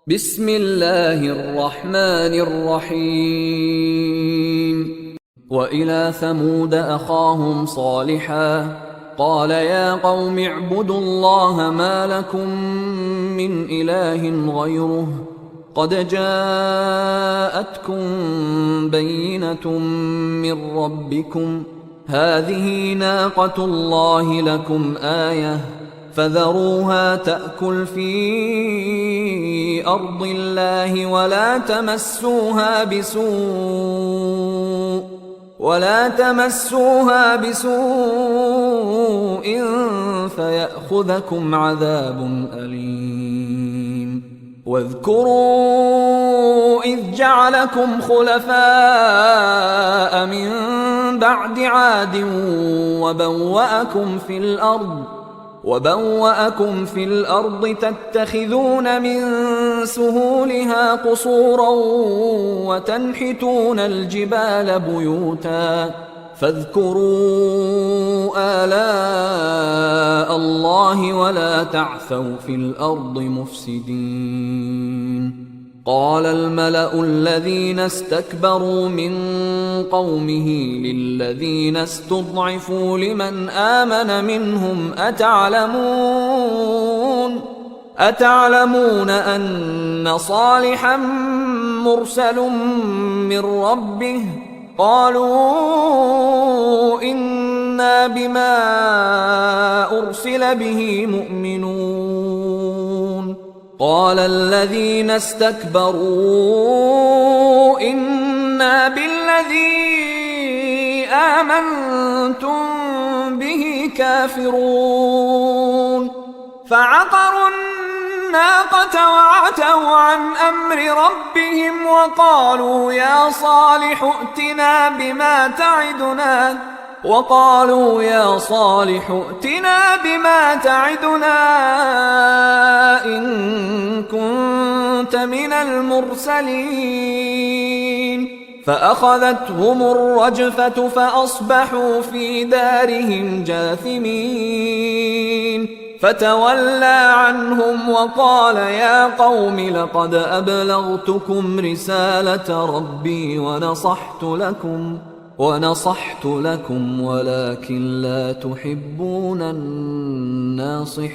بسم الله الرحمن الرحيم. وإلى ثمود أخاهم صالحا قال يا قوم اعبدوا الله ما لكم من إله غيره قد جاءتكم بينة من ربكم هذه ناقة الله لكم آية فذروها تأكل في أرض الله ولا تمسوها بسوء فيأخذكم عذاب أليم. واذكروا إذ جعلكم خلفاء من بعد عاد وبوأكم في الأرض تتخذون من سهولها قصورا وتنحتون الجبال بيوتا فاذكروا آلاء الله ولا تعثوا في الأرض مفسدين. قال الملأ الذين استكبروا من قومه للذين استضعفوا لمن آمن منهم أتعلمون أن صالحا مرسل من ربه قالوا إنا بما أرسل به مؤمنون. قال الذين استكبروا إنا بالذي آمنتم به كافرون. فعقروا الناقة وعتوا عن أمر ربهم وقالوا يا صالح ائتنا بما تعدنا إن كنت من المرسلين. فأخذتهم الرجفة فأصبحوا في دارهم جاثمين. فتولى عنهم وقال يا قوم لقد أبلغتكم رسالة ربي ونصحت لكم ولكن لا تحبون الناصحين.